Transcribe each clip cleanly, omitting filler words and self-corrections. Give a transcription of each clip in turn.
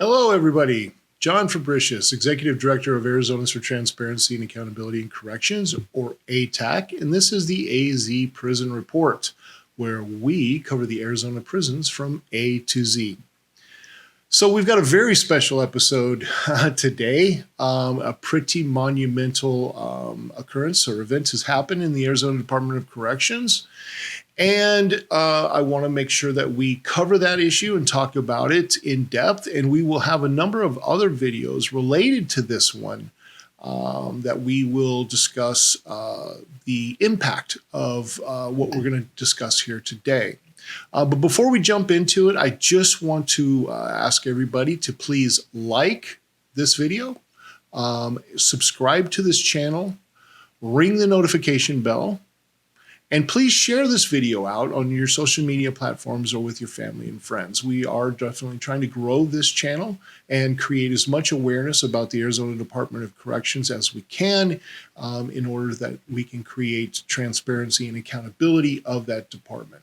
Hello, everybody. John Fabricius, Executive Director of Arizona's for Transparency and Accountability in Corrections, or ATAC, and this is the AZ Prison Report, where we cover the Arizona prisons from A to Z. So we've got a very special episode today. A pretty monumental occurrence or event has happened in the Arizona Department of Corrections. And I want to make sure that we cover that issue and talk about it in depth. And we will have a number of other videos related to this one that we will discuss the impact of what we're going to discuss here today. But before we jump into it, I just want to ask everybody to please like this video, subscribe to this channel, ring the notification bell, and please share this video out on your social media platforms or with your family and friends. We are definitely trying to grow this channel and create as much awareness about the Arizona Department of Corrections as we can in order that we can create transparency and accountability of that department.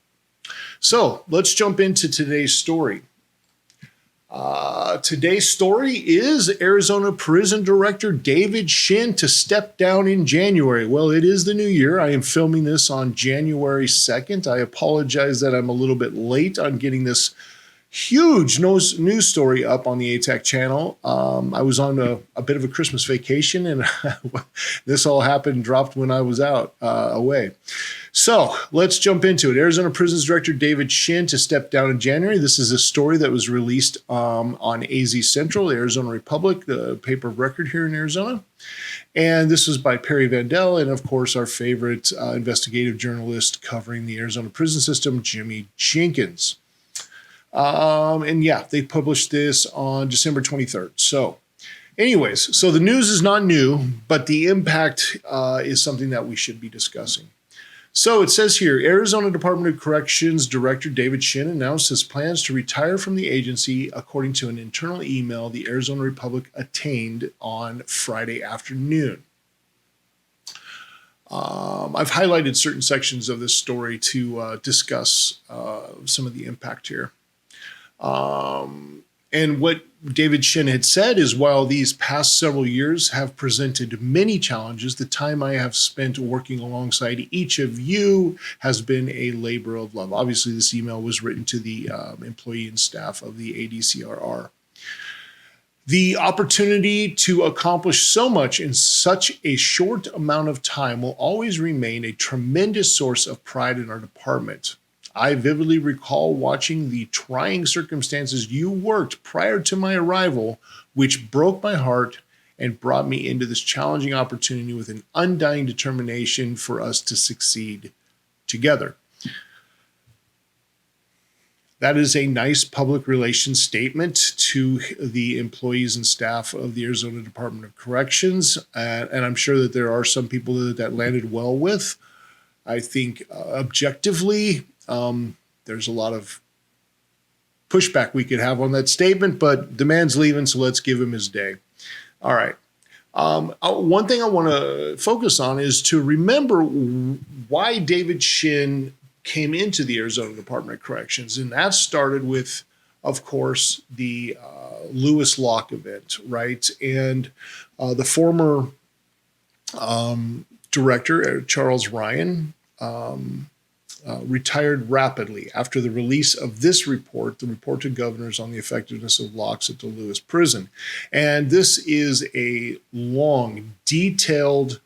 So let's jump into today's story. Today's story is Arizona Prison Director David Shinn to step down in January. Well, it is the new year. I am filming this on January 2nd. I apologize that I'm a little bit late on getting this huge news story up on the ATAC channel. I was on a bit of a Christmas vacation, and this all happened, dropped when I was out away. So let's jump into it. Arizona Prisons Director David Shinn to step down in January. This is a story that was released on AZ Central, the Arizona Republic, the paper of record here in Arizona. And this was by Perry Vandell and, of course, our favorite investigative journalist covering the Arizona prison system, Jimmy Jenkins. And yeah, they published this on December 23rd. So anyways, so the news is not new, but the impact is something that we should be discussing. So it says here, Arizona Department of Corrections Director David Shinn announced his plans to retire from the agency according to an internal email the Arizona Republic attained on Friday afternoon. I've highlighted certain sections of this story to discuss some of the impact here. And what David Shinn had said is, while these past several years have presented many challenges, the time I have spent working alongside each of you has been a labor of love. Obviously, this email was written to the employee and staff of the ADCRR. The opportunity to accomplish so much in such a short amount of time will always remain a tremendous source of pride in our department. I vividly recall watching the trying circumstances you worked prior to my arrival, which broke my heart and brought me into this challenging opportunity with an undying determination for us to succeed together. That is a nice public relations statement to the employees and staff of the Arizona Department of Corrections. And I'm sure that there are some people that landed well with. I think objectively, there's a lot of pushback we could have on that statement, but the man's leaving, so let's give him his day. All right. One thing I want to focus on is to remember why David Shinn came into the Arizona Department of Corrections, and that started with, of course, the Lewis Locke event, right? And the former director, Charles Ryan, retired rapidly after the release of this report, the report to governors on the effectiveness of locks at the Lewis prison. And this is a long, detailed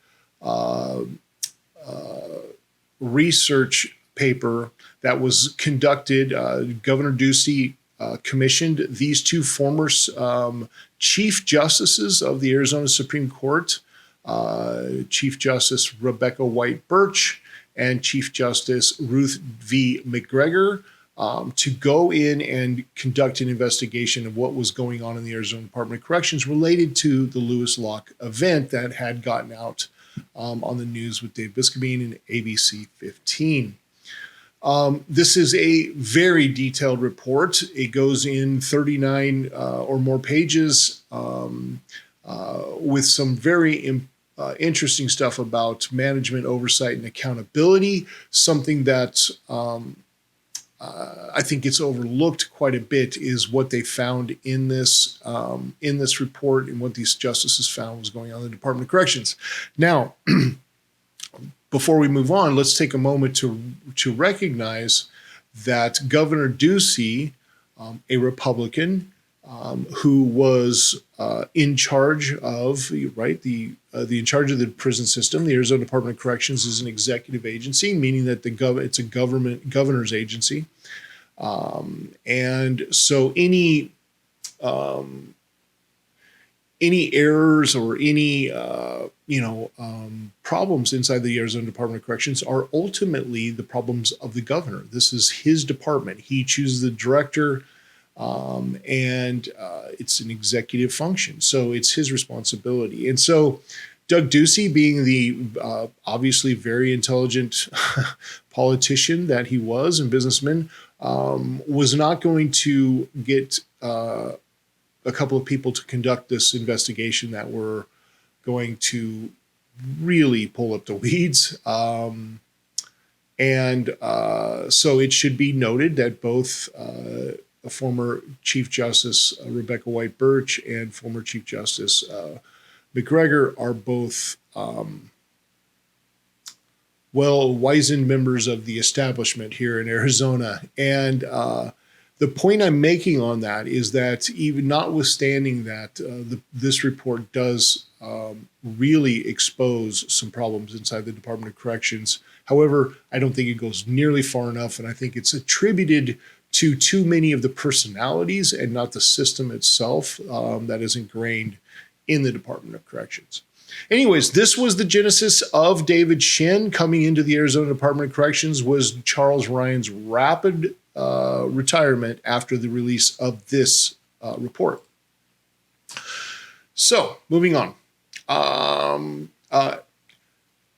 research paper that was conducted. Governor Ducey commissioned these two former Chief Justices of the Arizona Supreme Court, Chief Justice Rebecca White Birch and Chief Justice Ruth V. McGregor, to go in and conduct an investigation of what was going on in the Arizona Department of Corrections related to the Lewis Locke event that had gotten out on the news with Dave Biscabine and ABC 15. This is a very detailed report. It goes in 39 or more pages with some very interesting stuff about management oversight and accountability, something that I think it's overlooked quite a bit is what they found in this report and what these justices found was going on in the Department of Corrections. Now, before we move on, let's take a moment to recognize that Governor Ducey, a Republican, who was in charge of in charge of the prison system. The Arizona Department of Corrections is an executive agency, meaning that it's a governor's agency, and so any errors or any problems inside the Arizona Department of Corrections are ultimately the problems of the governor. This is his department. He chooses the director. And it's an executive function, so it's his responsibility. And so Doug Ducey, being the obviously very intelligent politician that he was and businessman, was not going to get a couple of people to conduct this investigation that were going to really pull up the weeds. So it should be noted that both former Chief Justice Rebecca White Birch and former Chief Justice McGregor are both well-wizened members of the establishment here in Arizona. And the point I'm making on that is that even notwithstanding that this report does really expose some problems inside the Department of Corrections, however, I don't think it goes nearly far enough, and I think it's attributed to too many of the personalities and not the system itself that is ingrained in the Department of Corrections. Anyways, this was the genesis of David Shinn coming into the Arizona Department of Corrections, was Charles Ryan's rapid retirement after the release of this report. So, moving on.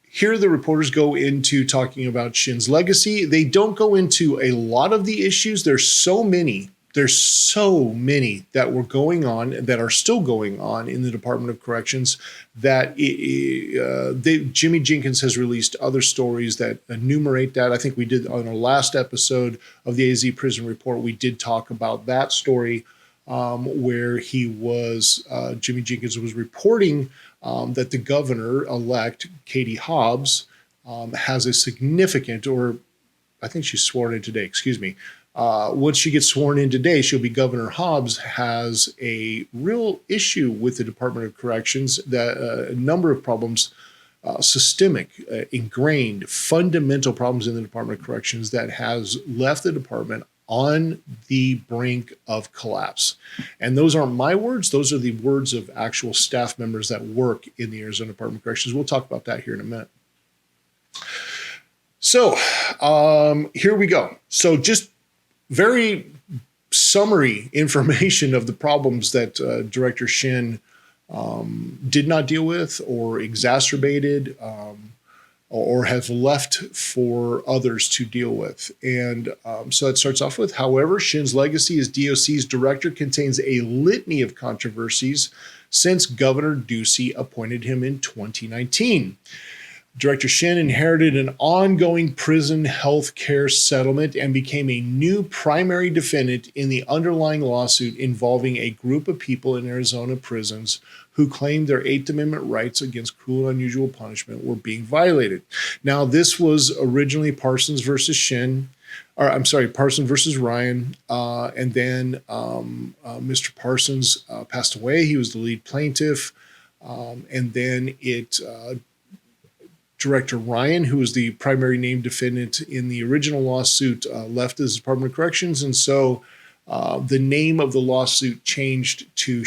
Here the reporters go into talking about Shinn's legacy. They don't go into a lot of the issues. There's so many that were going on, that are still going on in the Department of Corrections, that Jimmy Jenkins has released other stories that enumerate that. I think we did on our last episode of the AZ Prison Report, we did talk about that story where Jimmy Jenkins was reporting that the governor-elect, Katie Hobbs, has a significant, or I think she's sworn in today, once she gets sworn in today, she'll be Governor Hobbs, has a real issue with the Department of Corrections, that a number of problems, systemic, ingrained, fundamental problems in the Department of Corrections that has left the department on the brink of collapse. And those aren't my words. Those are the words of actual staff members that work in the Arizona Department of Corrections. We'll talk about that here in a minute. So here we go. So just very summary information of the problems that Director Shinn did not deal with or exacerbated or have left for others to deal with. And so it starts off with, however, Shinn's legacy as DOC's director contains a litany of controversies since Governor Ducey appointed him in 2019. Director Shinn inherited an ongoing prison health care settlement and became a new primary defendant in the underlying lawsuit involving a group of people in Arizona prisons who claimed their Eighth Amendment rights against cruel and unusual punishment were being violated. Now, this was originally Parsons versus Ryan, and then Mr. Parsons passed away. He was the lead plaintiff, and then Director Ryan, who was the primary named defendant in the original lawsuit, left the Department of Corrections, and so the name of the lawsuit changed to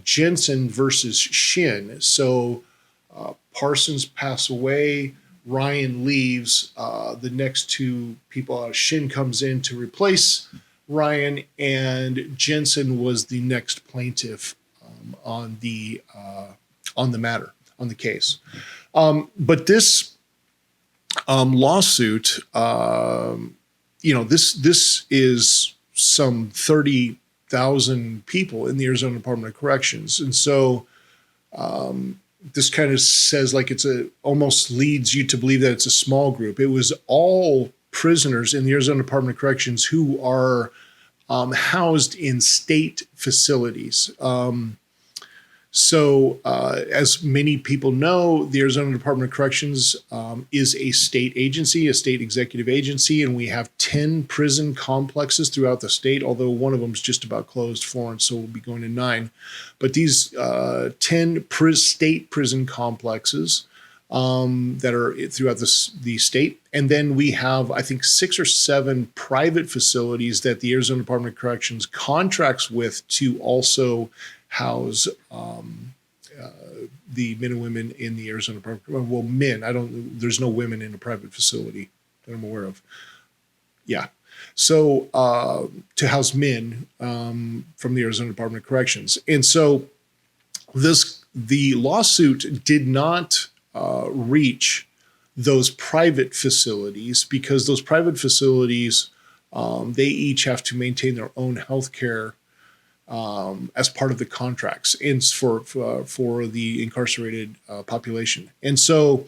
Jensen versus Shinn. So Parsons passed away, Ryan leaves, the next two people, Shinn comes in to replace Ryan, and Jensen was the next plaintiff on the matter, on the case. But this lawsuit, this is some 30,000 people in the Arizona Department of Corrections. And so this kind of says, like, almost leads you to believe that it's a small group. It was all prisoners in the Arizona Department of Corrections who are housed in state facilities. As many people know, the Arizona Department of Corrections is a state agency, a state executive agency, and we have 10 prison complexes throughout the state, although one of them is just about closed, Florence, so we'll be going to 9. But these 10 state prison complexes that are throughout the state. And then we have, I think, 6 or 7 private facilities that the Arizona Department of Corrections contracts with to also house the men and women in the Arizona Department. Well, men. There's no women in a private facility that I'm aware of. Yeah. So to house men from the Arizona Department of Corrections. And so the lawsuit did not reach those private facilities because those private facilities, they each have to maintain their own health care as part of the contracts and for the incarcerated population. And so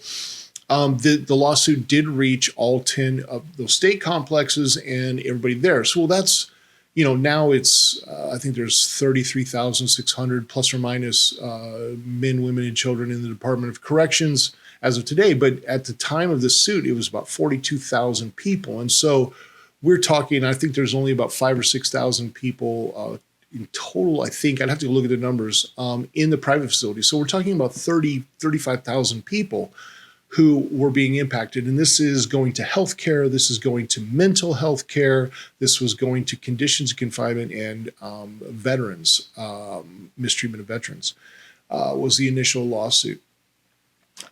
the lawsuit did reach all 10 of those state complexes and everybody there. So that's, now it's, I think there's 33,600 plus or minus men, women, and children in the Department of Corrections as of today. But at the time of the suit, it was about 42,000 people. And so we're talking, I think there's only about 5,000 or 6,000 people in total, I think, I'd have to look at the numbers, in the private facility. So we're talking about 35,000 people who were being impacted. And this is going to healthcare, this is going to mental health care, this was going to conditions of confinement and veterans, mistreatment of veterans, was the initial lawsuit.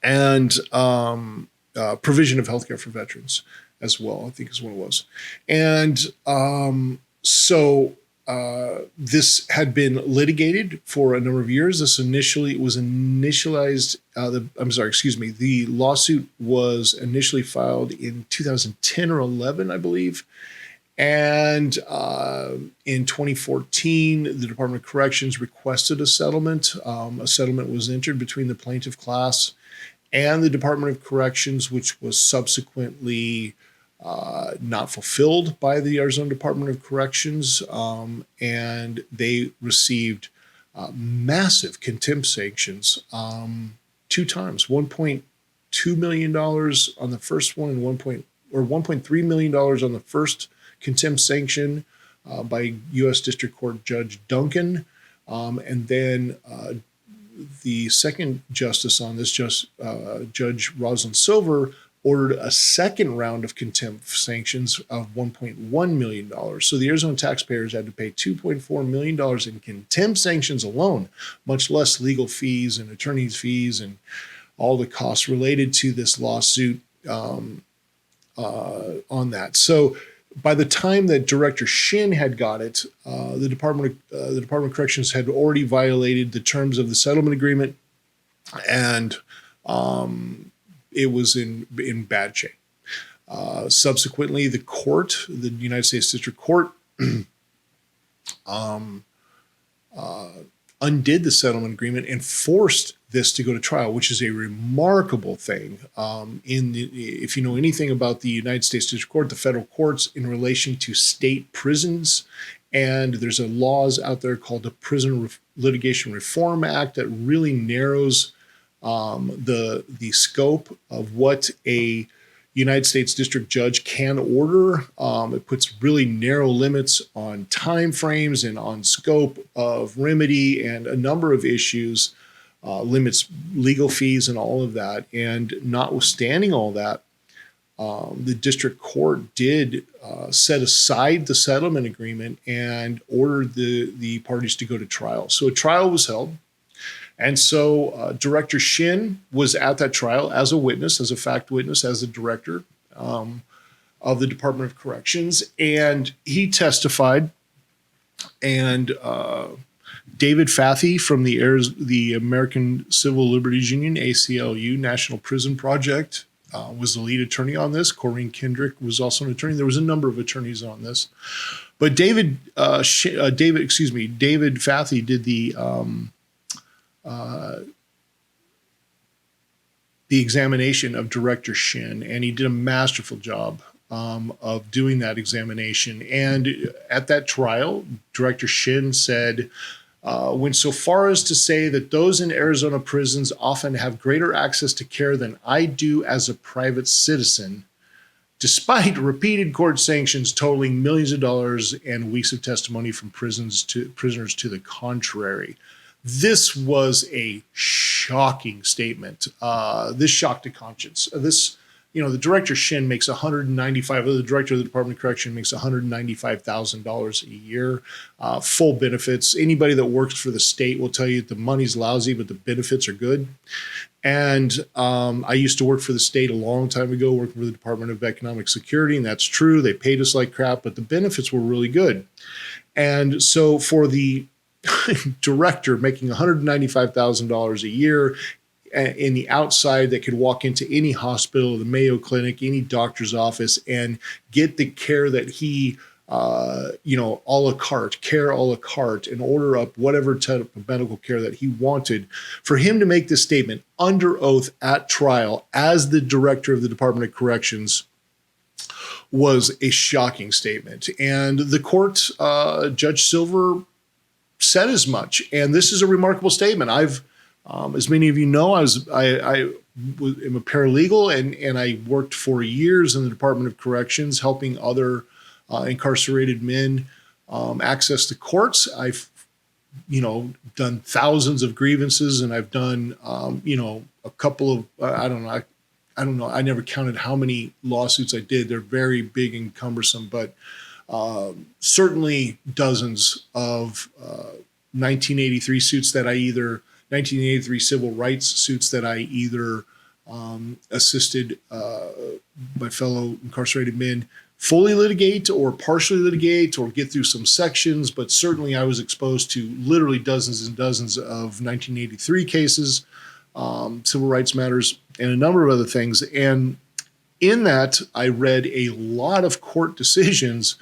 And provision of healthcare for veterans as well, I think is what it was. And this had been litigated for a number of years. The lawsuit was initially filed in 2010 or 11, I believe. And in 2014, the Department of Corrections requested a settlement. A settlement was entered between the plaintiff class and the Department of Corrections, which was subsequently not fulfilled by the Arizona Department of Corrections, and they received massive contempt sanctions 2 times, $1.2 million on the first one and $1.3 million on the first contempt sanction by U.S. District Court Judge Duncan, and then the second justice on this, Judge Roslyn Silver, ordered a second round of contempt sanctions of $1.1 million. So the Arizona taxpayers had to pay $2.4 million in contempt sanctions alone, much less legal fees and attorney's fees and all the costs related to this lawsuit on that. So by the time that Director Shinn had got it, the Department of Corrections had already violated the terms of the settlement agreement, and it was in bad shape. Subsequently, the United States District Court, undid the settlement agreement and forced this to go to trial, which is a remarkable thing. If you know anything about the United States District Court, the federal courts in relation to state prisons, and there's a laws out there called the Prison Litigation Reform Act that really narrows the scope of what a United States district judge can order. It puts really narrow limits on time frames and on scope of remedy and a number of issues, limits legal fees and all of that. And notwithstanding all that, the district court did set aside the settlement agreement and ordered the parties to go to trial. So a trial was held. And so Director Shinn was at that trial as a witness, as a fact witness, as a director of the Department of Corrections. And he testified. And David Fathy from the American Civil Liberties Union, ACLU, National Prison Project, was the lead attorney on this. Corrine Kendrick was also an attorney. There was a number of attorneys on this. But David Fathy did the examination of Director Shinn, and he did a masterful job of doing that examination. And at that trial, Director Shinn said, went so far as to say that those in Arizona prisons often have greater access to care than I do as a private citizen, despite repeated court sanctions totaling millions of dollars and weeks of testimony from prisoners to the contrary. This was a shocking statement. This shocked the conscience. The Director Shinn makes the Director of the Department of Correction makes $195,000 a year, full benefits. Anybody that works for the state will tell you the money's lousy, but the benefits are good. And I used to work for the state a long time ago, working for the Department of Economic Security, and that's true. They paid us like crap, but the benefits were really good. And so for the director making $195,000 a year in the outside that could walk into any hospital, the Mayo Clinic, any doctor's office, and get the care that he a la carte, and order up whatever type of medical care that he wanted. For him to make this statement under oath at trial as the director of the Department of Corrections was a shocking statement. And the court, Judge Silver, said as much. And this is a remarkable statement. As many of you know, I am a paralegal, and I worked for years in the Department of Corrections, helping other incarcerated men access the courts. I've, done thousands of grievances, and I've done, a couple of, I don't know. I never counted how many lawsuits I did. They're very big and cumbersome, but certainly dozens of 1983 civil rights suits that I either assisted my fellow incarcerated men fully litigate or partially litigate or get through some sections, but certainly I was exposed to literally dozens and dozens of 1983 cases, civil rights matters, and a number of other things. And in that, I read a lot of court decisions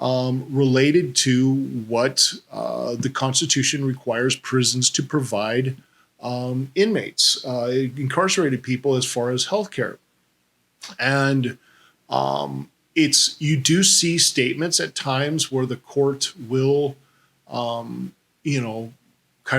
related to what the Constitution requires prisons to provide inmates, incarcerated people, as far as healthcare. And you do see statements at times where the court will, kind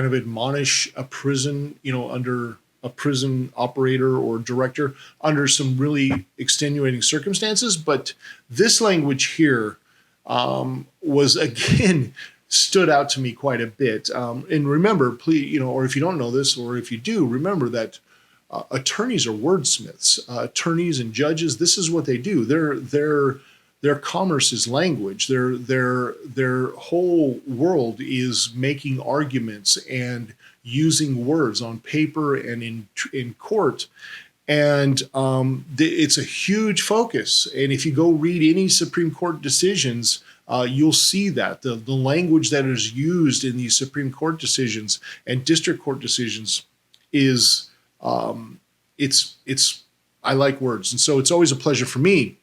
of admonish a prison, under a prison operator or director under some really extenuating circumstances. But this language here was, again, stood out to me quite a bit. And remember, please, or if you don't know this, or if you do, remember that attorneys are wordsmiths. Attorneys and judges, this is what they do. Their commerce is language. Their whole world is making arguments and using words on paper and in court. And it's a huge focus. And if you go read any Supreme Court decisions, you'll see that the language that is used in these Supreme Court decisions and district court decisions is I like words. And so it's always a pleasure for me.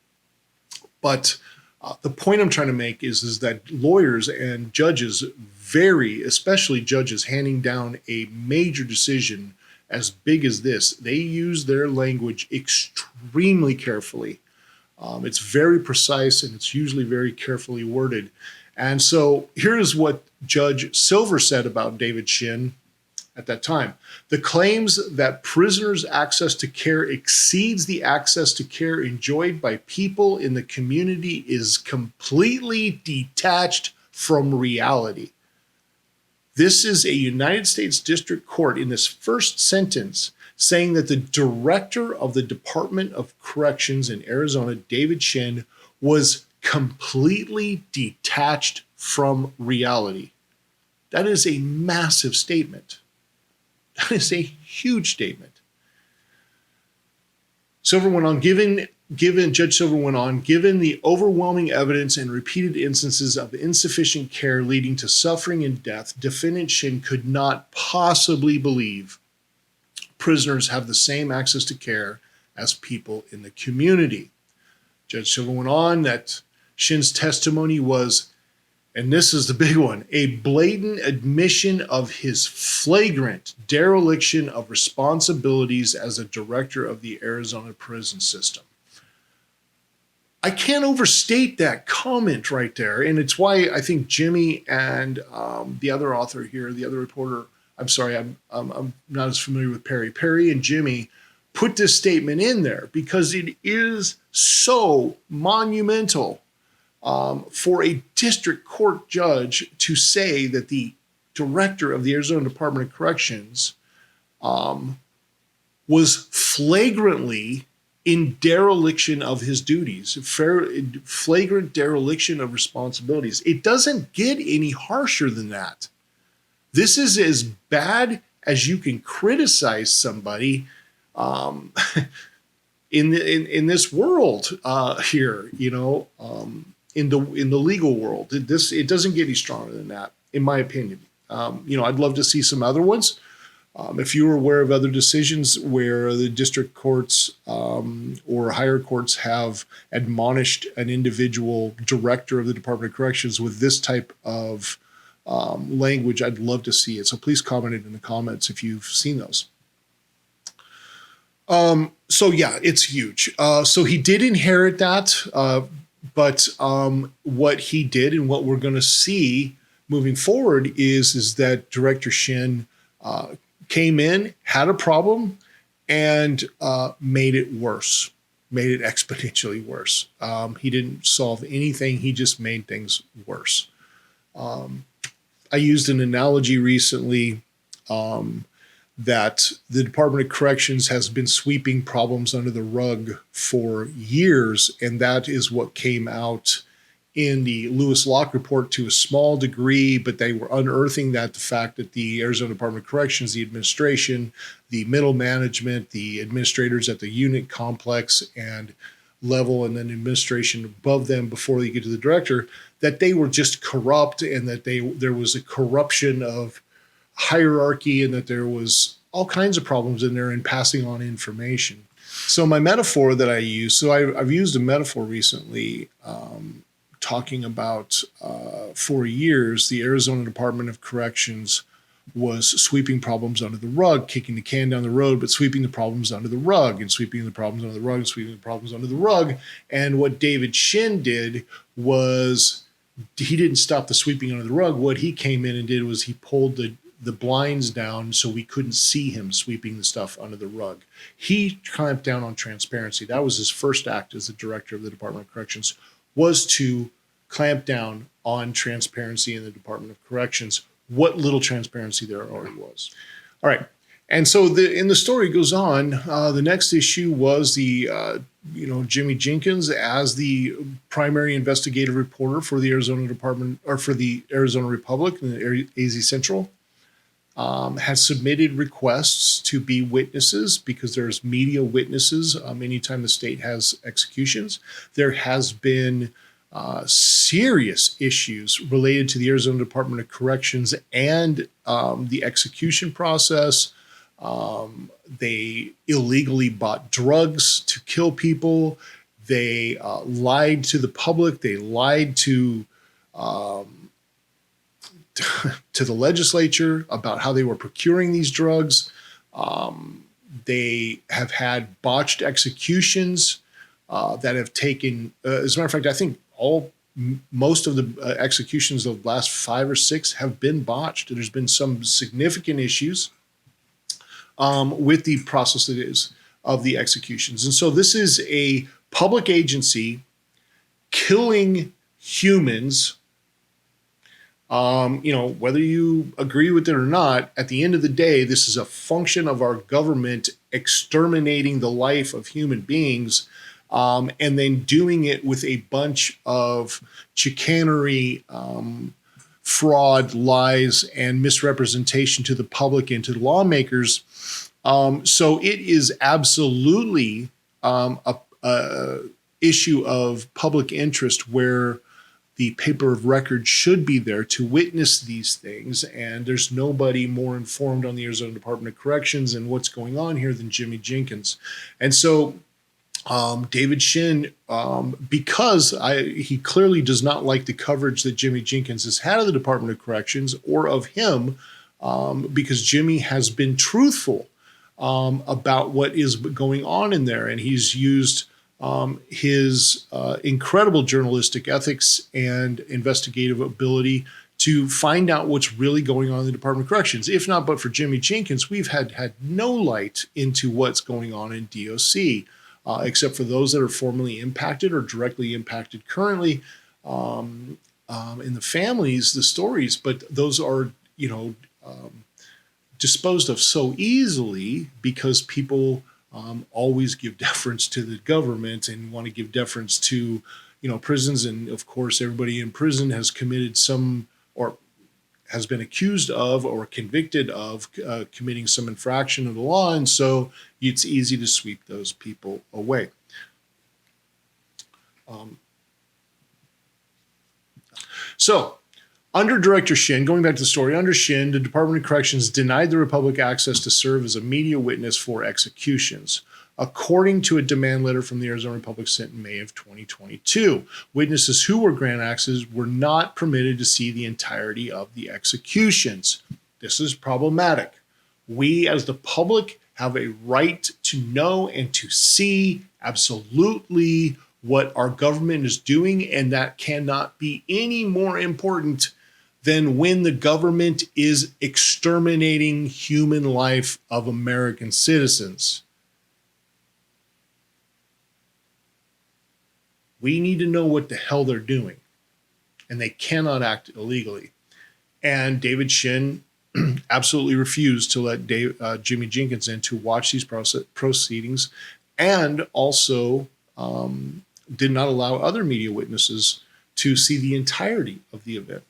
But the point I'm trying to make is that lawyers and judges vary, especially judges handing down a major decision as big as this. They use their language extremely carefully. It's very precise, and it's usually very carefully worded. And so here's what Judge Silver said about David Shinn at that time. The claims that prisoners' access to care exceeds the access to care enjoyed by people in the community is completely detached from reality. This is a United States District Court in this first sentence saying that the director of the Department of Corrections in Arizona, David Shinn, was completely detached from reality. That is a massive statement. That is a huge statement. Silver went on, Judge Silver went on, given the overwhelming evidence and repeated instances of insufficient care leading to suffering and death, defendant Shinn could not possibly believe prisoners have the same access to care as people in the community. Judge Silver went on that Shinn's testimony was, and this is the big one, a blatant admission of his flagrant dereliction of responsibilities as a director of the Arizona prison system. I can't overstate that comment right there. And it's why I think Jimmy and the other author here, the other reporter, I'm sorry, I'm not as familiar with Perry. Perry and Jimmy put this statement in there because it is so monumental for a district court judge to say that the director of the Arizona Department of Corrections was flagrantly in dereliction of his duties, flagrant dereliction of responsibilities. It doesn't get any harsher than that. This is as bad as you can criticize somebody in this world here, in the legal world. It doesn't get any stronger than that, in my opinion. I'd love to see some other ones. If you're aware of other decisions where the district courts or higher courts have admonished an individual director of the Department of Corrections with this type of language, I'd love to see it. So please comment it in the comments if you've seen those. So yeah, it's huge. So he did inherit that, but what he did and what we're going to see moving forward is that Director Shinn came in, had a problem, and made it worse, made it exponentially worse. He didn't solve anything. He just made things worse. I used an analogy recently that the Department of Corrections has been sweeping problems under the rug for years, and that is what came out in the Lewis Locke report to a small degree, but they were unearthing the fact that the Arizona Department of Corrections, the administration, the middle management, the administrators at the unit complex and level, and then administration above them before they get to the director, that they were just corrupt, and that there was a corruption of hierarchy, and that there was all kinds of problems in there in passing on information. So my metaphor that I use, so I've used a metaphor recently, talking about for years, the Arizona Department of Corrections was sweeping problems under the rug, kicking the can down the road, but sweeping the problems under the rug and sweeping the problems under the rug and sweeping the problems under the rug. And what David Shinn did was he didn't stop the sweeping under the rug. What he came in and did was he pulled the blinds down so we couldn't see him sweeping the stuff under the rug. He clamped down on transparency. That was his first act as the director of the Department of Corrections, was to clamp down on transparency in the Department of Corrections, what little transparency there already was. All right. And so the story goes on. The next issue was Jimmy Jenkins as the primary investigative reporter for the Arizona Department, or for the Arizona Republic and the AZ Central, has submitted requests to be witnesses because there's media witnesses anytime the state has executions. There has been serious issues related to the Arizona Department of Corrections and the execution process. They illegally bought drugs to kill people. They lied to the public. They lied to the legislature about how they were procuring these drugs. They have had botched executions that have taken, as a matter of fact, I think most of the executions of the last 5 or 6 have been botched. There's been some significant issues with the process of the executions. And so this is a public agency killing humans. Whether you agree with it or not, at the end of the day, this is a function of our government exterminating the life of human beings, and then doing it with a bunch of chicanery, fraud, lies, and misrepresentation to the public and to the lawmakers. So it is absolutely a issue of public interest where the paper of record should be there to witness these things. And there's nobody more informed on the Arizona Department of Corrections and what's going on here than Jimmy Jenkins. And so David Shinn, because he clearly does not like the coverage that Jimmy Jenkins has had of the Department of Corrections or of him, because Jimmy has been truthful about what is going on in there. And he's used his incredible journalistic ethics and investigative ability to find out what's really going on in the Department of Corrections. If not but for Jimmy Jenkins, we've had no light into what's going on in DOC, except for those that are formally impacted or directly impacted currently, in the families, the stories, but those are, disposed of so easily because people always give deference to the government and want to give deference to, prisons. And of course, everybody in prison has committed some or has been accused of or convicted of committing some infraction of the law. And so it's easy to sweep those people away. So under Director Shinn, going back to the story, under Shinn, the Department of Corrections denied the Republic access to serve as a media witness for executions, according to a demand letter from the Arizona Republic sent in May of 2022. Witnesses who were granted access were not permitted to see the entirety of the executions. This is problematic. We, as the public, have a right to know and to see absolutely what our government is doing, and that cannot be any more important than when the government is exterminating human life of American citizens. We need to know what the hell they're doing, and they cannot act illegally. And David Shinn absolutely refused to let Jimmy Jenkins in to watch these proceedings, and also did not allow other media witnesses to see the entirety of the event.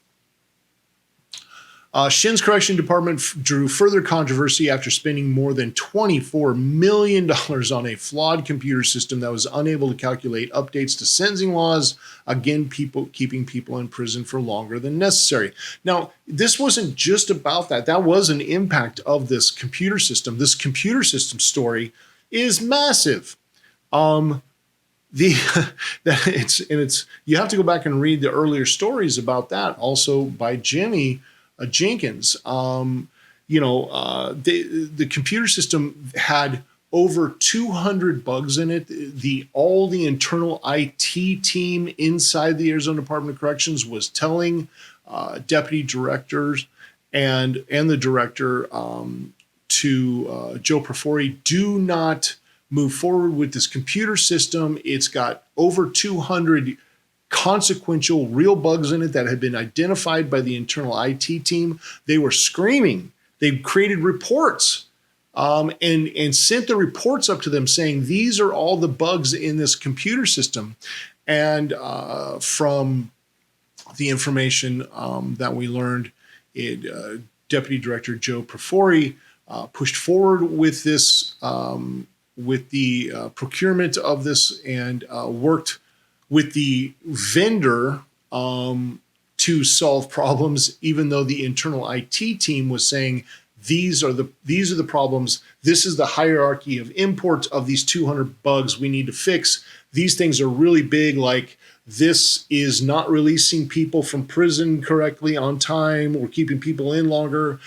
Shinn's correction department drew further controversy after spending more than $24 million on a flawed computer system that was unable to calculate updates to sentencing laws, again, keeping people in prison for longer than necessary. Now, this wasn't just about that. That was an impact of this computer system. This computer system story is massive. You have to go back and read the earlier stories about that, also by Jimmy Jenkins. The computer system had over 200 bugs in it. All the internal IT team inside the Arizona Department of Corrections was telling deputy directors and the director to Joe Profori, do not move forward with this computer system. It's got over 200 consequential real bugs in it that had been identified by the internal IT team. They were screaming. They created reports and sent the reports up to them saying, these are all the bugs in this computer system. And from the information that we learned, Deputy Director Joe Profori pushed forward with this, with the procurement of this, and worked with the vendor to solve problems, even though the internal IT team was saying, these are the problems. This is the hierarchy of import of these 200 bugs we need to fix. These things are really big, like this is not releasing people from prison correctly on time or keeping people in longer.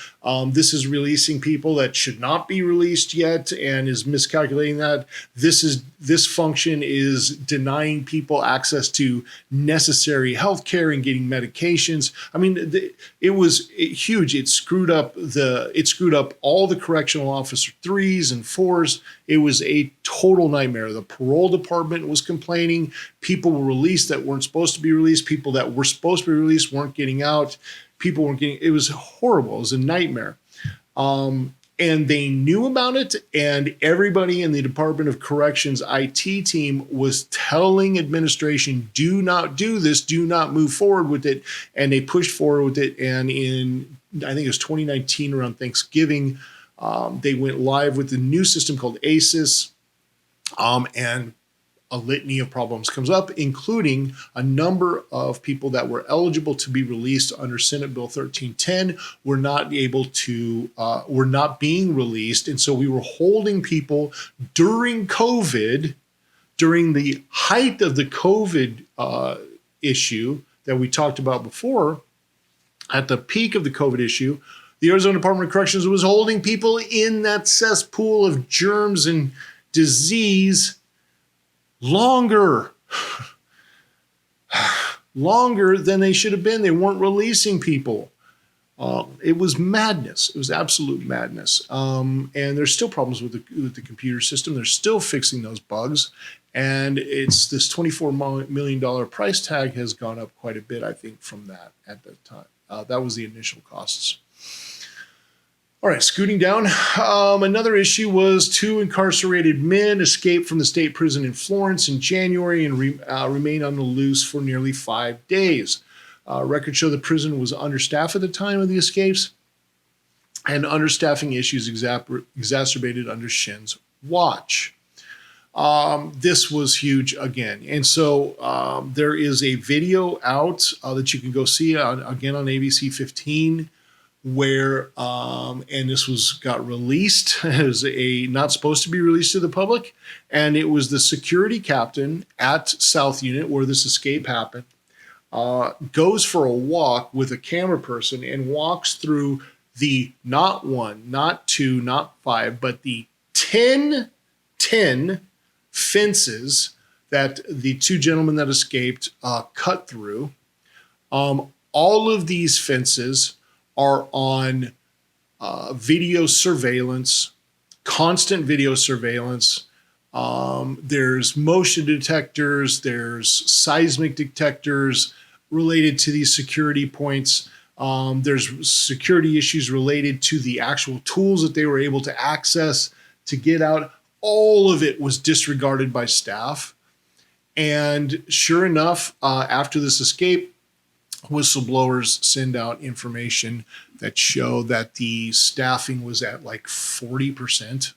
This is releasing people that should not be released yet and is miscalculating that. This function is denying people access to necessary health care and getting medications. I mean, it was huge. It screwed up all the correctional officer 3s and 4s. It was a total nightmare. The parole department was complaining. People were released that weren't supposed to be released. People that were supposed to be released weren't getting out. People weren't getting. It was horrible. It was a nightmare. And they knew about it, and everybody in the Department of Corrections IT team was telling administration, do not do this, do not move forward with it. And they pushed forward with it. And in, I think it was 2019 around Thanksgiving, they went live with the new system called ACES, and a litany of problems comes up, including a number of people that were eligible to be released under Senate Bill 1310 were not being released. And so we were holding people during COVID, during the height of the COVID issue that we talked about before. At the peak of the COVID issue, the Arizona Department of Corrections was holding people in that cesspool of germs and disease longer than they should have been. They weren't releasing people. It was madness. It was absolute madness. And there's still problems with the computer system. They're still fixing those bugs. And it's this $24 million price tag has gone up quite a bit, I think, from that at that time. That was the initial costs. All right, scooting down. Another issue was 2 incarcerated men escaped from the state prison in Florence in January and remained on the loose for nearly 5 days. Records show the prison was understaffed at the time of the escapes, and understaffing issues exacerbated under Shinn's watch. This was huge again. And so there is a video out that you can go see again on ABC 15 where, and this got released as not supposed to be released to the public. And it was the security captain at South Unit where this escape happened, goes for a walk with a camera person and walks through the not 1, not 2, not 5, but the 10 fences that the 2 gentlemen that escaped cut through. All of these fences are on video surveillance, constant video surveillance. There's motion detectors, there's seismic detectors related to these security points. There's security issues related to the actual tools that they were able to access to get out. All of it was disregarded by staff. And sure enough, after this escape, whistleblowers send out information that show that the staffing was at like 40%,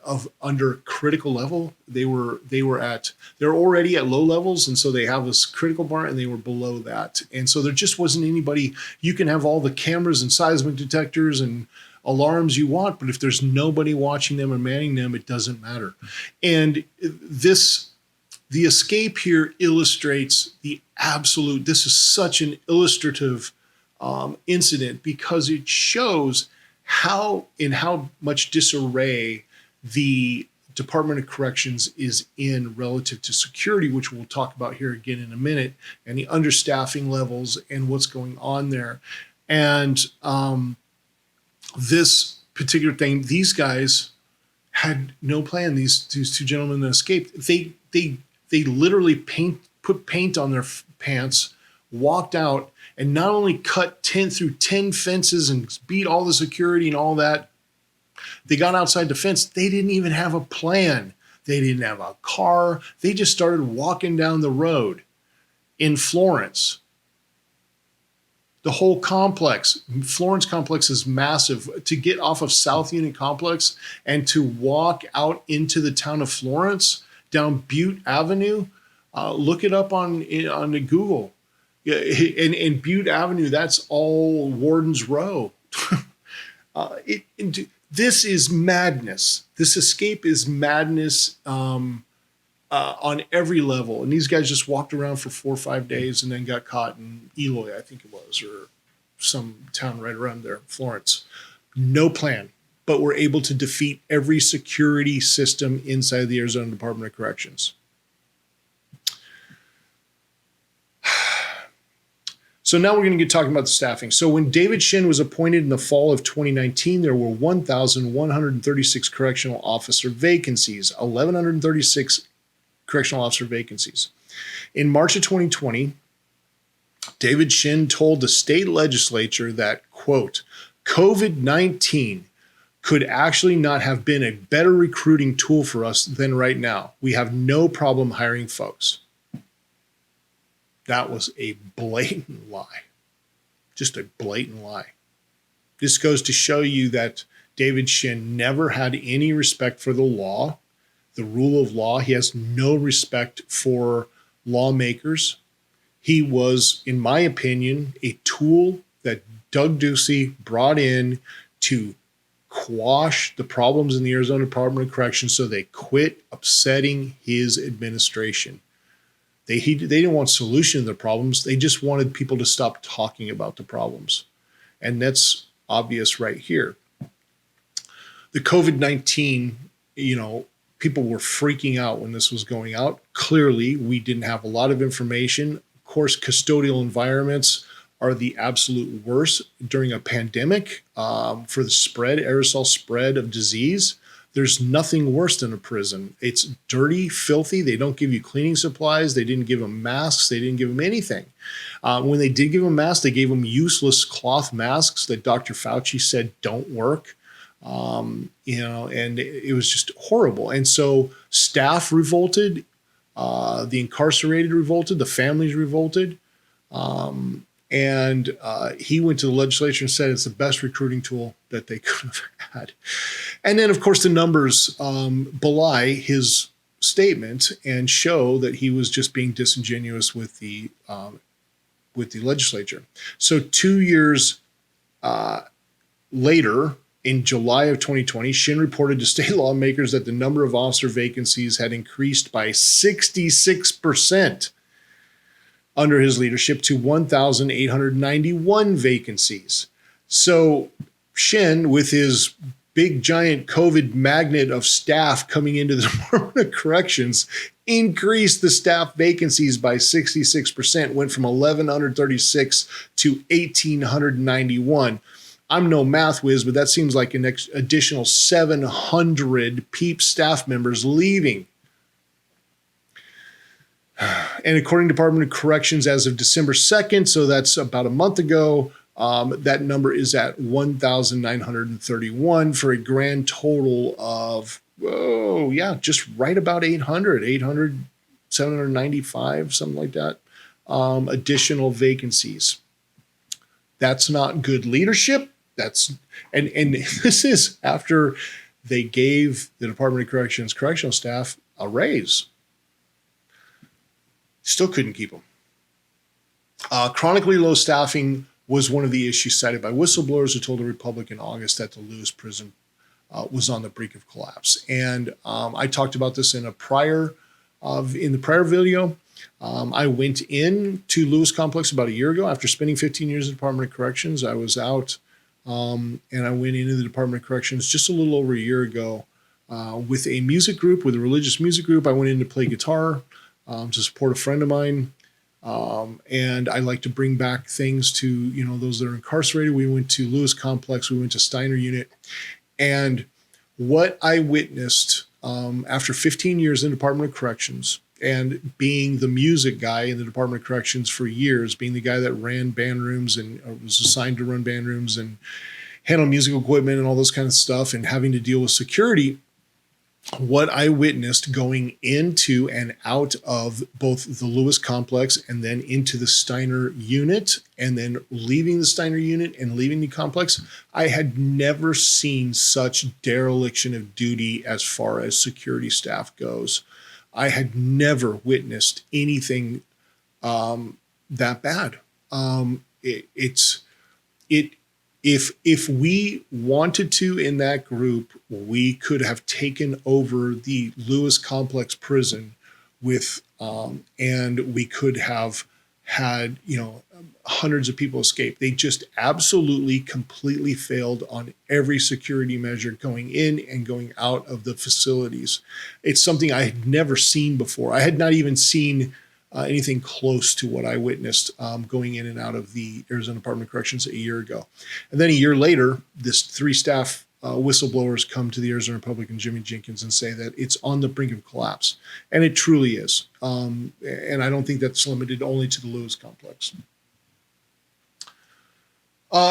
of under critical level. They're already at low levels, and so they have this critical bar, and they were below that. And so there just wasn't anybody. You can have all the cameras and seismic detectors and alarms you want, but if there's nobody watching them or manning them, it doesn't matter. And the escape here illustrates this is such an illustrative incident because it shows how much disarray the Department of Corrections is in relative to security, which we'll talk about here again in a minute, and the understaffing levels and what's going on there. And this particular thing, these guys had no plan. These 2 gentlemen that escaped, they literally put paint on their pants, walked out, and not only cut 10 through 10 fences and beat all the security and all that, they got outside the fence. They didn't even have a plan. They didn't have a car. They just started walking down the road in Florence. The whole complex, Florence complex is massive. To get off of South Unit Complex and to walk out into the town of Florence down Butte Avenue, look it up on the Google. And Butte Avenue, that's all Warden's Row. This is madness. This escape is madness on every level. And these guys just walked around for 4 or 5 days and then got caught in Eloy, I think it was, or some town right around there, Florence. No plan, but were able to defeat every security system inside the Arizona Department of Corrections. So now we're going to get talking about the staffing. So when David Shinn was appointed in the fall of 2019, there were 1,136 correctional officer vacancies, 1,136 correctional officer vacancies. In March of 2020, David Shinn told the state legislature that, quote, COVID-19 could actually not have been a better recruiting tool for us than right now. We have no problem hiring folks. That was a blatant lie. Just a blatant lie. This goes to show you that David Shinn never had any respect for the law, the rule of law. He has no respect for lawmakers. He was, in my opinion, a tool that Doug Ducey brought in to quash the problems in the Arizona Department of Corrections so they quit upsetting his administration. They didn't want solution to the problems. They just wanted people to stop talking about the problems. And that's obvious right here. The COVID-19, people were freaking out when this was going out. Clearly, we didn't have a lot of information. Of course, custodial environments are the absolute worst during a pandemic for the aerosol spread of disease. There's nothing worse than a prison. It's dirty, filthy. They don't give you cleaning supplies. They didn't give them masks. They didn't give them anything. When they did give them masks, they gave them useless cloth masks that Dr. Fauci said don't work. And it was just horrible. And so staff revolted, the incarcerated revolted, the families revolted. And he went to the legislature and said it's the best recruiting tool that they could have had. And then, of course, the numbers belie his statement and show that he was just being disingenuous with the legislature. So 2 years later, in July of 2020, Shinn reported to state lawmakers that the number of officer vacancies had increased by 66% under his leadership to 1,891 vacancies. So Shinn, with his big giant COVID magnet of staff coming into the Department of Corrections, increased the staff vacancies by 66%, went from 1,136 to 1,891. I'm no math whiz, but that seems like an additional 700 PEEP staff members leaving. And according to Department of Corrections, as of December 2nd, so that's about a month ago, that number is at 1,931 for a grand total of, just right about 800, 795, something like that, additional vacancies. That's not good leadership. And this is after they gave the Department of Corrections correctional staff a raise. Still couldn't keep them. Chronically low staffing was one of the issues cited by whistleblowers who told the Republic in August that the Lewis prison was on the brink of collapse. And I talked about this in the prior video. I went into Lewis Complex about a year ago after spending 15 years in the Department of Corrections. I was out and I went into the Department of Corrections just a little over a year ago with a music group, with a religious music group. I went in to play guitar to support a friend of mine. And I like to bring back things to, those that are incarcerated. We went to Lewis Complex. We went to Steiner Unit. And what I witnessed after 15 years in the Department of Corrections and being the music guy in the Department of Corrections for years, being the guy that ran band rooms and was assigned to run band rooms and handle musical equipment and all those kind of stuff, and having to deal with security, what I witnessed going into and out of both the Lewis Complex and then into the Steiner Unit and then leaving the Steiner Unit and leaving the complex, I had never seen such dereliction of duty as far as security staff goes. I had never witnessed anything that bad. If we wanted to in that group, we could have taken over the Lewis Complex prison with, and we could have had, hundreds of people escape. They just absolutely, completely failed on every security measure going in and going out of the facilities. It's something I had never seen before. I had not even seen anything close to what I witnessed going in and out of the Arizona Department of Corrections a year ago. And then a year later, this 3 staff whistleblowers come to the Arizona Republican, Jimmy Jenkins, and say that it's on the brink of collapse. And it truly is. And I don't think that's limited only to the Lewis Complex.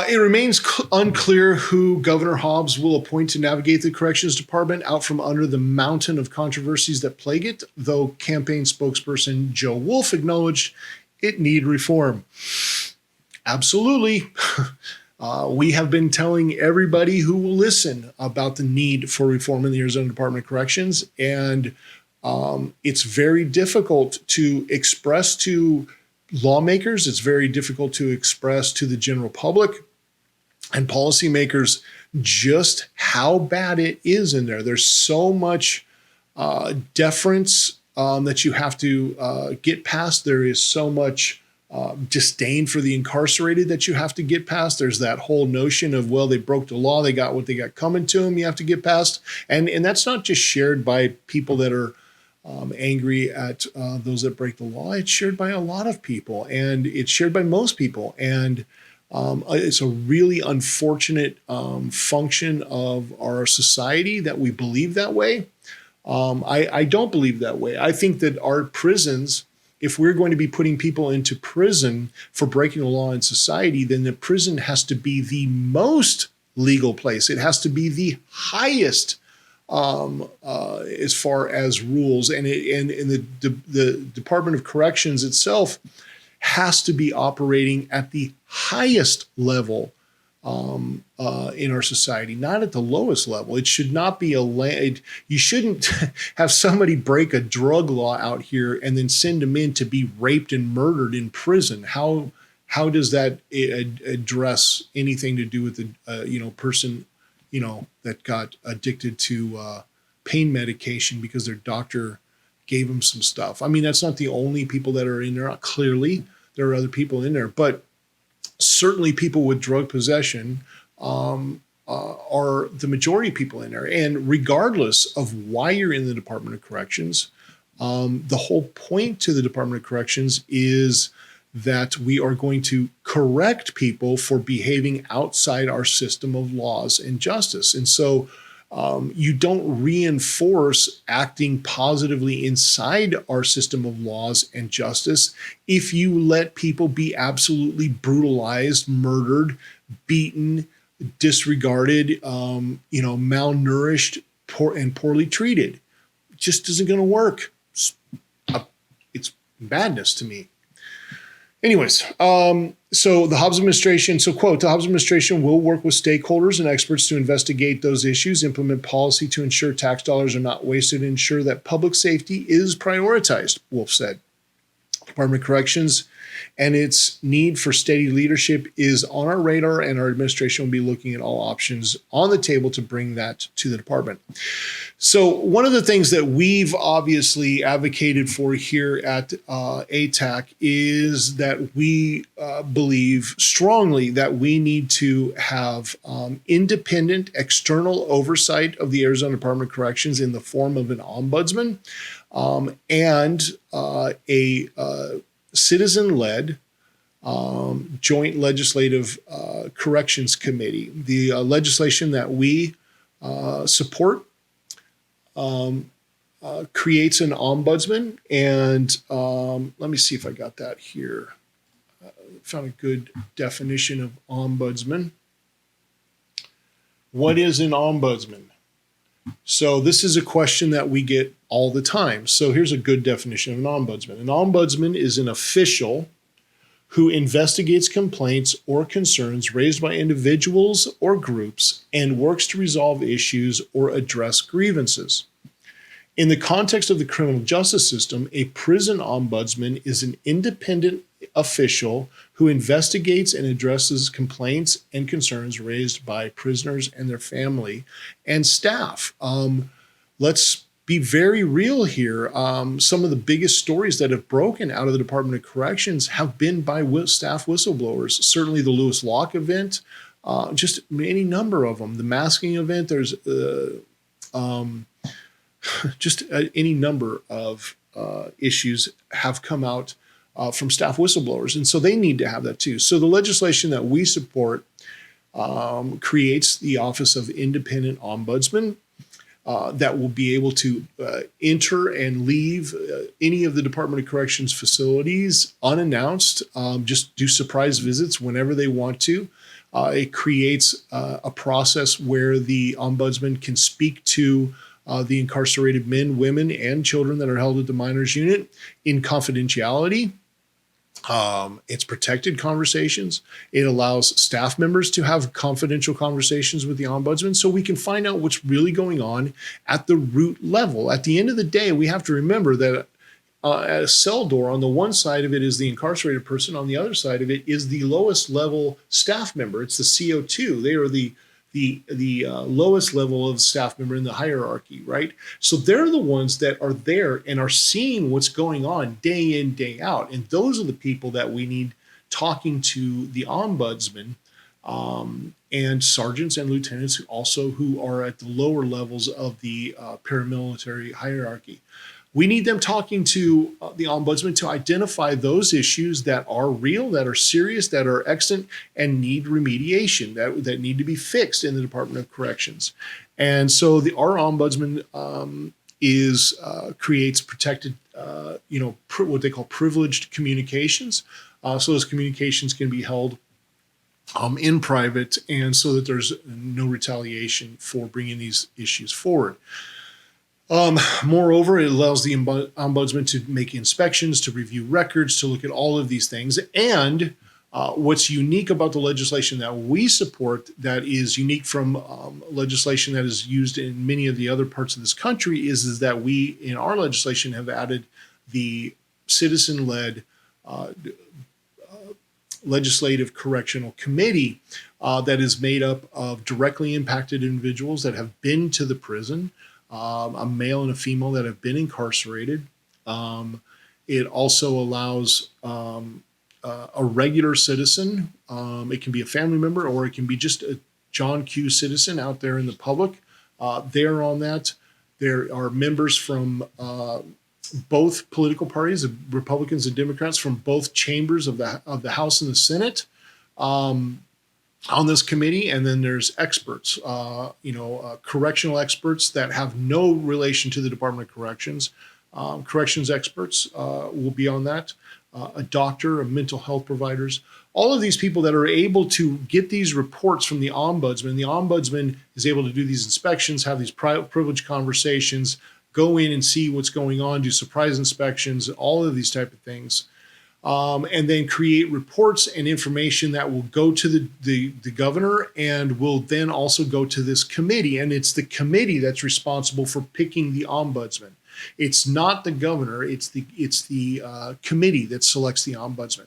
It remains unclear who Governor Hobbs will appoint to navigate the Corrections Department out from under the mountain of controversies that plague it, though campaign spokesperson Joe Wolf acknowledged it need reform. Absolutely. We have been telling everybody who will listen about the need for reform in the Arizona Department of Corrections, and it's very difficult to express to lawmakers. It's very difficult to express to the general public and policymakers just how bad it is in there. There's so much deference that you have to get past. There is so much disdain for the incarcerated that you have to get past. There's that whole notion of, well, they broke the law, they got what they got coming to them, you have to get past. And that's not just shared by people that are angry at those that break the law. It's shared by a lot of people, and it's shared by most people. And it's a really unfortunate function of our society that we believe that way. I don't believe that way. I think that our prisons, if we're going to be putting people into prison for breaking the law in society, then the prison has to be the most legal place. It has to be the highest as far as rules, and the Department of Corrections itself has to be operating at the highest level in our society, not at the lowest level. It should not be you shouldn't have somebody break a drug law out here and then send them in to be raped and murdered in prison. How does that address anything to do with the person that got addicted to pain medication because their doctor gave them some stuff? I mean, that's not the only people that are in there. Clearly, there are other people in there, but certainly people with drug possession are the majority of people in there. And regardless of why you're in the Department of Corrections, the whole point to the Department of Corrections is that we are going to correct people for behaving outside our system of laws and justice. And so you don't reinforce acting positively inside our system of laws and justice if you let people be absolutely brutalized, murdered, beaten, disregarded, malnourished, and poorly treated. It just isn't going to work. It's madness to me. Anyways, so the Hobbs administration, quote, the Hobbs administration will work with stakeholders and experts to investigate those issues, implement policy to ensure tax dollars are not wasted, and ensure that public safety is prioritized, Wolf said. Department of Corrections and its need for steady leadership is on our radar, and our administration will be looking at all options on the table to bring that to the department. So one of the things that we've obviously advocated for here at ATAC is that we believe strongly that we need to have independent external oversight of the Arizona Department of Corrections in the form of an ombudsman and a citizen-led joint legislative corrections committee. The legislation that we support creates an ombudsman, and let me see if I got that here. Found a good definition of ombudsman. What is an ombudsman? So this is a question that we get all the time. So here's a good definition of an ombudsman. An ombudsman is an official who investigates complaints or concerns raised by individuals or groups and works to resolve issues or address grievances. In the context of the criminal justice system, a prison ombudsman is an independent official who investigates and addresses complaints and concerns raised by prisoners and their family and staff. Let's be very real here. Some of the biggest stories that have broken out of the Department of Corrections have been by staff whistleblowers. Certainly the Lewis Locke event, just any number of them. The masking event, there's just any number of issues have come out from staff whistleblowers. And so they need to have that too. So the legislation that we support creates the Office of Independent Ombudsman that will be able to enter and leave any of the Department of Corrections facilities unannounced, just do surprise visits whenever they want to. It creates a process where the ombudsman can speak to the incarcerated men, women, and children that are held at the minors unit in confidentiality. It's protected conversations. It allows staff members to have confidential conversations with the ombudsman so we can find out what's really going on at the root level. At the end of the day, we have to remember that at a cell door, on the one side of it is the incarcerated person. On the other side of it is the lowest level staff member. It's the CO2. They are the the lowest level of staff member in the hierarchy, right? So they're the ones that are there and are seeing what's going on day in, day out. And those are the people that we need talking to the ombudsman, and sergeants and lieutenants also who are at the lower levels of the paramilitary hierarchy. We need them talking to the ombudsman to identify those issues that are real, that are serious, that are extant, and need remediation, that need to be fixed in the Department of Corrections. And so our ombudsman creates protected, what they call privileged communications. So those communications can be held in private, and so that there's no retaliation for bringing these issues forward. Moreover, it allows the ombudsman to make inspections, to review records, to look at all of these things. And what's unique about the legislation that we support, that is unique from legislation that is used in many of the other parts of this country, is that we, in our legislation, have added the citizen-led legislative correctional committee that is made up of directly impacted individuals that have been to the prison, a male and a female that have been incarcerated. It also allows a regular citizen. It can be a family member, or it can be just a John Q. citizen out there in the public. They're on that. There are members from both political parties, Republicans and Democrats, from both chambers of the House and the Senate, on this committee. And then there's experts, correctional experts that have no relation to the Department of Corrections. Corrections experts will be on that. A doctor, a mental health providers, all of these people that are able to get these reports from the ombudsman. The ombudsman is able to do these inspections, have these privileged conversations, go in and see what's going on, do surprise inspections, all of these type of things. And then create reports and information that will go to the governor, and will then also go to this committee. And it's the committee that's responsible for picking the ombudsman. It's not the governor. It's the committee that selects the ombudsman.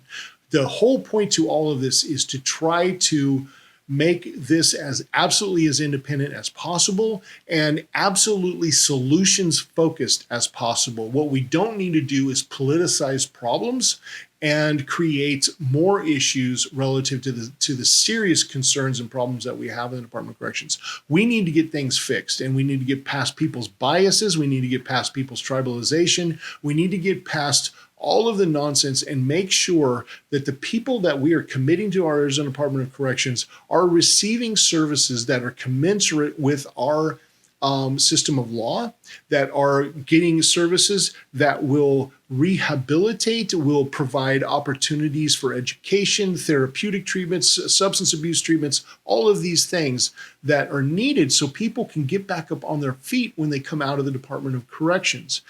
The whole point to all of this is to try to make this as absolutely as independent as possible and absolutely solutions focused as possible. What we don't need to do is politicize problems and create more issues relative to the serious concerns and problems that we have in the Department of Corrections. We need to get things fixed, and we need to get past people's biases. We need to get past people's tribalization. We need to get past all of the nonsense and make sure that the people that we are committing to our Arizona Department of Corrections are receiving services that are commensurate with our system of law, that are getting services that will rehabilitate, will provide opportunities for education, therapeutic treatments, substance abuse treatments, all of these things that are needed so people can get back up on their feet when they come out of the Department of Corrections.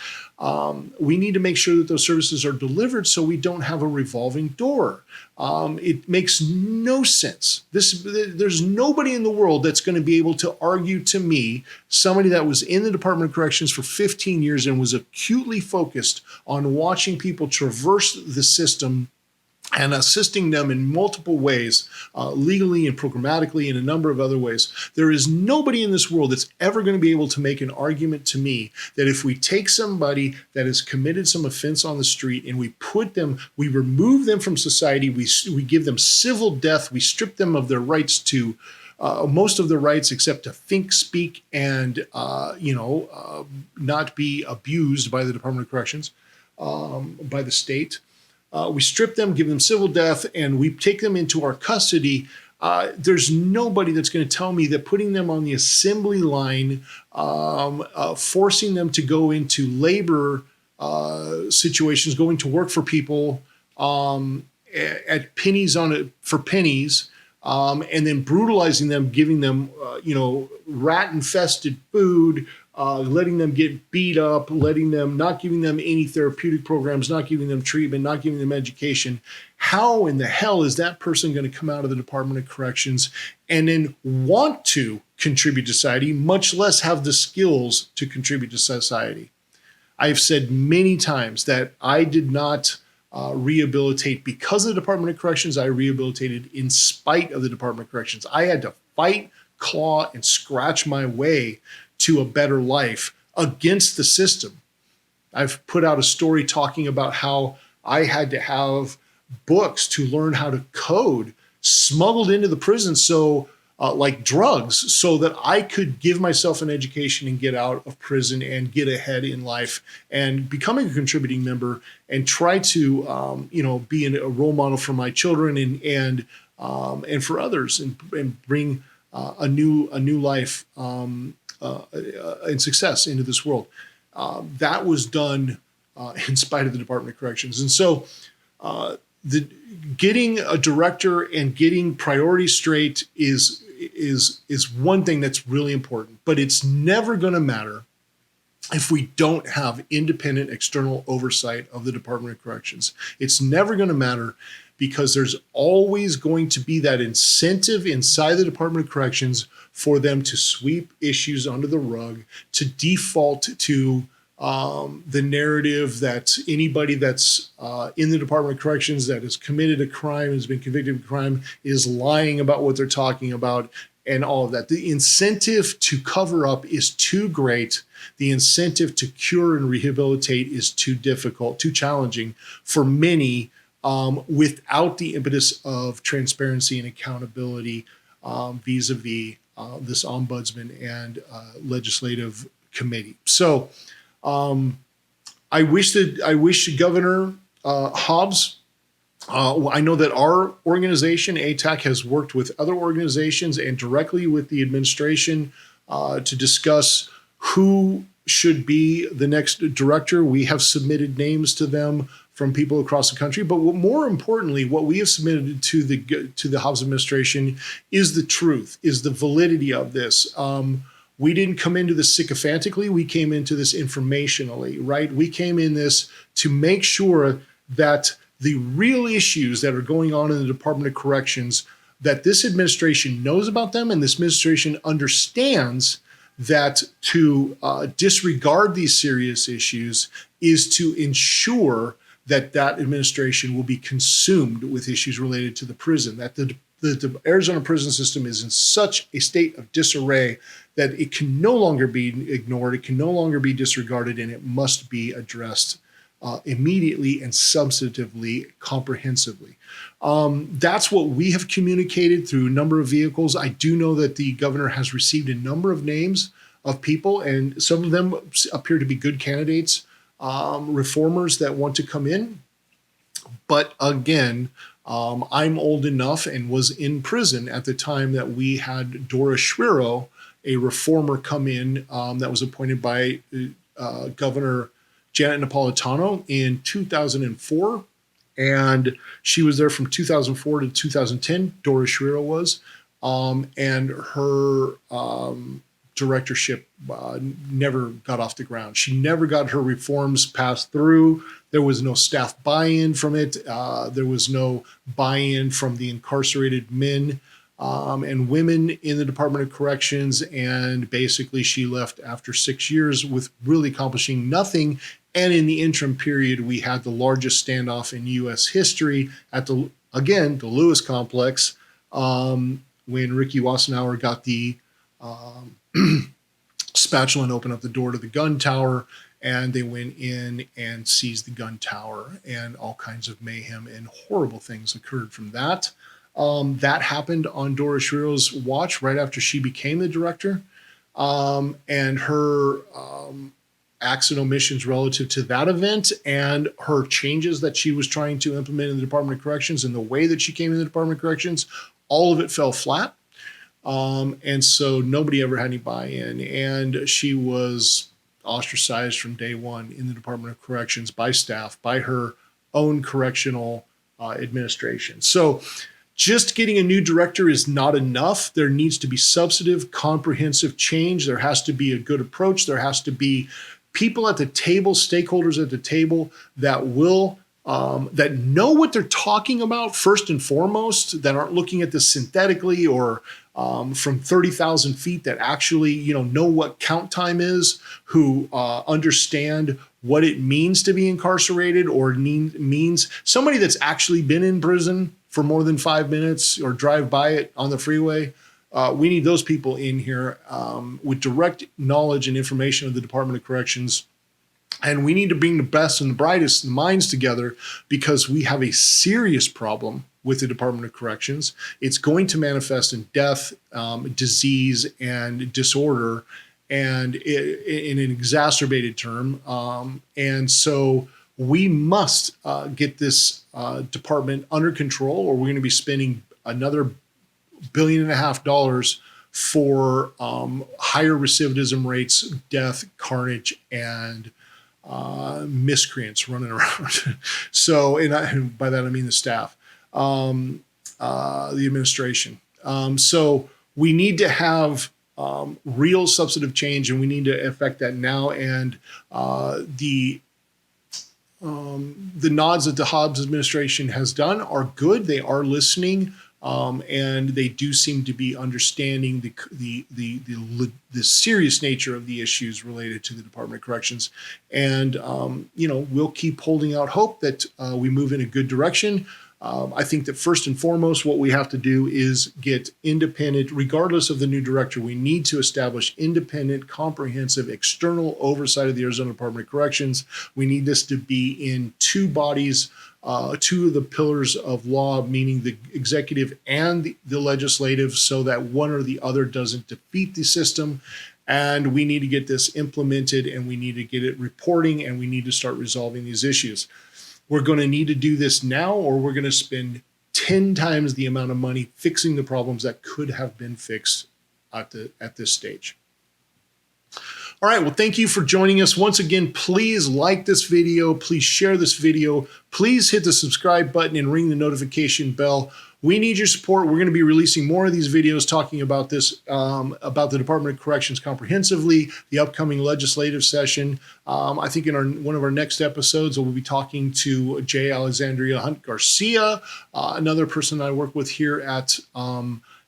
We need to make sure that those services are delivered so we don't have a revolving door. It makes no sense. There's nobody in the world that's going to be able to argue to me, somebody that was in the Department of Corrections for 15 years and was acutely focused on watching people traverse the system and assisting them in multiple ways, legally and programmatically and a number of other ways. There is nobody in this world that's ever going to be able to make an argument to me that if we take somebody that has committed some offense on the street and we remove them from society, we give them civil death, we strip them of their rights to most of their rights except to think, speak, and not be abused by the Department of Corrections, by the state. We strip them, give them civil death, and we take them into our custody. There's nobody that's going to tell me that putting them on the assembly line, forcing them to go into labor situations, going to work for people at pennies for pennies, and then brutalizing them, giving them rat-infested food, letting them get beat up, not giving them any therapeutic programs, not giving them treatment, not giving them education. How in the hell is that person going to come out of the Department of Corrections and then want to contribute to society, much less have the skills to contribute to society? I've said many times that I did not rehabilitate because of the Department of Corrections. I rehabilitated in spite of the Department of Corrections. I had to fight claw and scratch my way to a better life against the system. I've put out a story talking about how I had to have books to learn how to code smuggled into the prison, so like drugs, so that I could give myself an education and get out of prison and get ahead in life and becoming a contributing member and try to be a role model for my children and for others and bring a new life and success into this world. That was done in spite of the Department of Corrections. And so getting a director and getting priorities straight is one thing that's really important, but it's never going to matter if we don't have independent external oversight of the Department of Corrections. It's never going to matter because there's always going to be that incentive inside the Department of Corrections for them to sweep issues under the rug, to default to the narrative that anybody that's in the Department of Corrections that has committed a crime, has been convicted of a crime, is lying about what they're talking about and all of that. The incentive to cover up is too great. The incentive to cure and rehabilitate is too difficult, too challenging for many without the impetus of transparency and accountability vis-a-vis this ombudsman and legislative committee. So I wish Governor Hobbs. I know that our organization, ATAC, has worked with other organizations and directly with the administration to discuss who should be the next director. We have submitted names to them from people across the country, but more importantly, what we have submitted to the Hobbs administration is the truth, is the validity of this. We didn't come into this sycophantically. We came into this informationally, right? We came in this to make sure that the real issues that are going on in the Department of Corrections, that this administration knows about them and this administration understands that to disregard these serious issues is to ensure that administration will be consumed with issues related to the prison, that the Arizona prison system is in such a state of disarray that it can no longer be ignored, it can no longer be disregarded, and it must be addressed immediately and substantively, comprehensively. That's what we have communicated through a number of vehicles. I do know that the governor has received a number of names of people, and some of them appear to be good candidates, reformers that want to come in. But again, I'm old enough and was in prison at the time that we had Dora Schwiro, a reformer, come in that was appointed by Governor Janet Napolitano in 2004. And she was there from 2004 to 2010, Dora Schwiro was. And her directorship never got off the ground. She never got her reforms passed through. There was no staff buy-in from it. There was no buy-in from the incarcerated men and women in the Department of Corrections. And basically she left after 6 years with really accomplishing nothing. And in the interim period, we had the largest standoff in U.S. history at the Lewis Complex, when Ricky Wassenauer got the spatula and opened up the door to the gun tower, and they went in and seized the gun tower, and all kinds of mayhem and horrible things occurred from that. That happened on Dora Schwiro's watch right after she became the director, and her acts and omissions relative to that event and her changes that she was trying to implement in the Department of Corrections and the way that she came in the Department of Corrections, all of it fell flat. And so nobody ever had any buy-in, and she was ostracized from day one in the Department of Corrections by staff, by her own correctional administration. So just getting a new director is not enough. There needs to be substantive, comprehensive change. There has to be a good approach. There has to be people at the table, stakeholders at the table that will that know what they're talking about first and foremost, that aren't looking at this synthetically or from 30,000 feet, that actually know what count time is, who understand what it means to be incarcerated, or means somebody that's actually been in prison for more than 5 minutes or drive by it on the freeway. we need those people in here with direct knowledge and information of the Department of Corrections. And we need to bring the best and the brightest minds together, because we have a serious problem with the Department of Corrections. It's going to manifest in death, disease, and disorder, and in an exacerbated term. And so we must get this department under control, or we're going to be spending another $1.5 billion for higher recidivism rates, death, carnage, and miscreants running around. So, and by that I mean the staff, the administration. So we need to have real substantive change, and we need to affect that now. And the nods that the Hobbs administration has done are good. They are listening. And they do seem to be understanding the serious nature of the issues related to the Department of Corrections. And, we'll keep holding out hope that we move in a good direction. I think that first and foremost, what we have to do is get independent, regardless of the new director. We need to establish independent, comprehensive, external oversight of the Arizona Department of Corrections. We need this to be in two bodies, two of the pillars of law, meaning the executive and the legislative, so that one or the other doesn't defeat the system. And we need to get this implemented, and we need to get it reporting, and we need to start resolving these issues. We're going to need to do this now, or we're going to spend 10 times the amount of money fixing the problems that could have been fixed at this stage. All right, well, thank you for joining us. Once again, please like this video. Please share this video. Please hit the subscribe button and ring the notification bell. We need your support. We're going to be releasing more of these videos talking about this, about the Department of Corrections comprehensively, the upcoming legislative session. I think in one of our next episodes, we'll be talking to J. Alexandria Hunt Garcia, another person I work with here at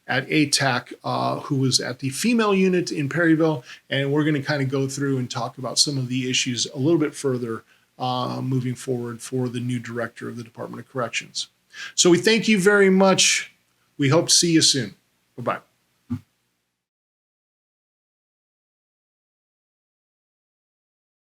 ATAC, who was at the female unit in Perryville. And we're going to kind of go through and talk about some of the issues a little bit further moving forward for the new director of the Department of Corrections. So we thank you very much. We hope to see you soon. Bye-bye.